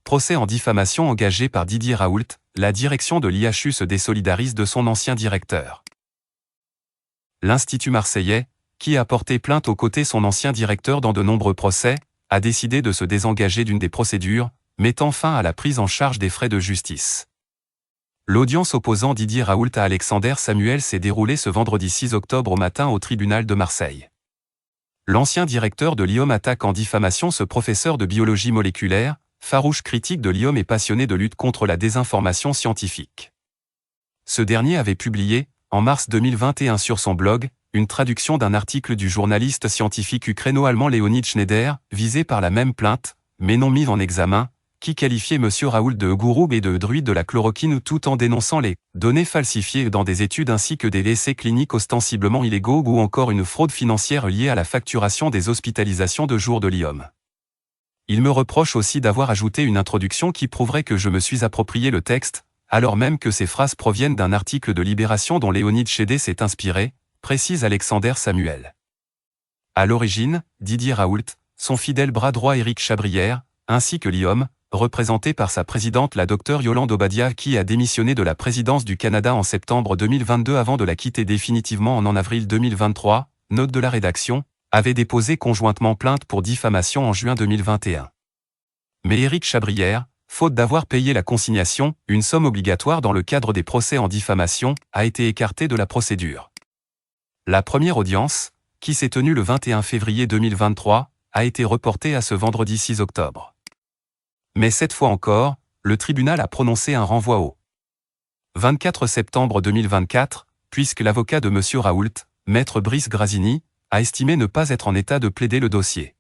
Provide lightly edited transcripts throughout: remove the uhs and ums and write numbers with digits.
Procès en diffamation engagé par Didier Raoult, la direction de l'IHU se désolidarise de son ancien directeur. L'Institut marseillais, qui a porté plainte aux côtés de son ancien directeur dans de nombreux procès, a décidé de se désengager d'une des procédures, mettant fin à la prise en charge des frais de justice. L'audience opposant Didier Raoult à Alexander Samuel s'est déroulée ce vendredi 6 octobre au matin au tribunal de Marseille. L'ancien directeur de l'IHUM attaque en diffamation ce professeur de biologie moléculaire, farouche critique de l'IHUM et passionné de lutte contre la désinformation scientifique. Ce dernier avait publié, en mars 2021 sur son blog, une traduction d'un article du journaliste scientifique ukraino-allemand Leonid Schneider, visé par la même plainte, mais non mis en examen, qui qualifiait M. Raoult de gourou et de druide de la chloroquine tout en dénonçant les données falsifiées dans des études ainsi que des essais cliniques ostensiblement illégaux ou encore une fraude financière liée à la facturation des hospitalisations de jour de l'IHUM. Il me reproche aussi d'avoir ajouté une introduction qui prouverait que je me suis approprié le texte, alors même que ces phrases proviennent d'un article de Libération dont Leonid Schneider s'est inspiré, précise Alexander Samuel. À l'origine, Didier Raoult, son fidèle bras droit Éric Chabrière, ainsi que l'IHUM, représenté par sa présidente la Dr Yolande Obadia qui a démissionné de la présidence du Canada en septembre 2022 avant de la quitter définitivement en avril 2023, note de la rédaction, avait déposé conjointement plainte pour diffamation en juin 2021. Mais Éric Chabrière, faute d'avoir payé la consignation, une somme obligatoire dans le cadre des procès en diffamation, a été écarté de la procédure. La première audience, qui s'est tenue le 21 février 2023, a été reportée à ce vendredi 6 octobre. Mais cette fois encore, le tribunal a prononcé un renvoi au 24 septembre 2024, puisque l'avocat de M. Raoult, maître Brice Grasini, a estimé ne pas être en état de plaider le dossier.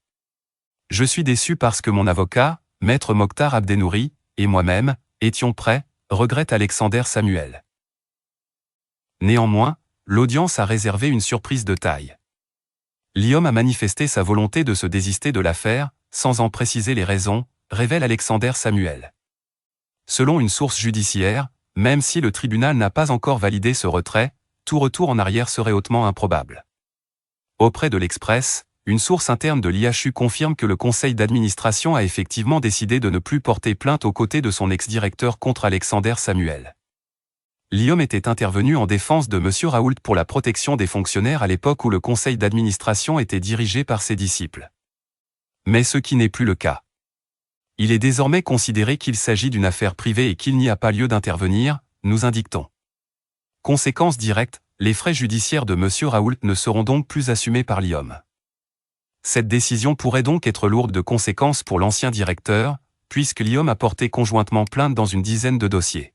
Je suis déçu parce que mon avocat, maître Mokhtar Abdenouri, et moi-même, étions prêts, regrette Alexander Samuel. Néanmoins, l'audience a réservé une surprise de taille. L'IHUM a manifesté sa volonté de se désister de l'affaire, sans en préciser les raisons, révèle Alexander Samuel. Selon une source judiciaire, même si le tribunal n'a pas encore validé ce retrait, tout retour en arrière serait hautement improbable. Auprès de l'Express, une source interne de l'IHU confirme que le conseil d'administration a effectivement décidé de ne plus porter plainte aux côtés de son ex-directeur contre Alexander Samuel. L'IHUM était intervenu en défense de M. Raoult pour la protection des fonctionnaires à l'époque où le conseil d'administration était dirigé par ses disciples. Mais ce qui n'est plus le cas. Il est désormais considéré qu'il s'agit d'une affaire privée et qu'il n'y a pas lieu d'intervenir, nous indique-t-on. Conséquence directe, les frais judiciaires de M. Raoult ne seront donc plus assumés par l'IHUM. Cette décision pourrait donc être lourde de conséquences pour l'ancien directeur, puisque l'IHUM a porté conjointement plainte dans une dizaine de dossiers.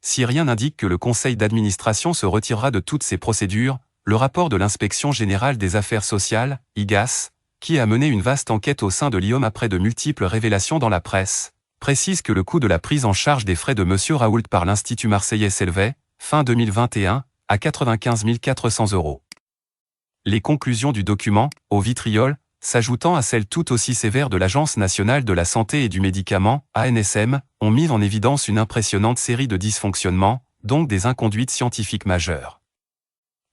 Si rien n'indique que le conseil d'administration se retirera de toutes ces procédures, le rapport de l'Inspection générale des affaires sociales, IGAS, qui a mené une vaste enquête au sein de l'IHUM après de multiples révélations dans la presse, précise que le coût de la prise en charge des frais de M. Raoult par l'Institut marseillais s'élevait, fin 2021, à 95 400 €. Les conclusions du document, au vitriol, s'ajoutant à celles tout aussi sévères de l'Agence nationale de la santé et du médicament, ANSM, ont mis en évidence une impressionnante série de dysfonctionnements, donc des inconduites scientifiques majeures.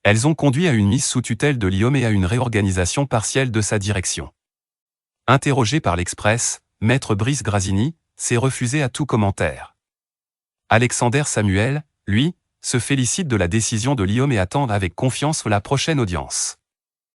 Elles ont conduit à une mise sous tutelle de l'IHUM et à une réorganisation partielle de sa direction. Interrogé par l'Express, maître Brice Grasini, s'est refusé à tout commentaire. Alexander Samuel, lui, se félicite de la décision de l'IHUM et attend avec confiance la prochaine audience.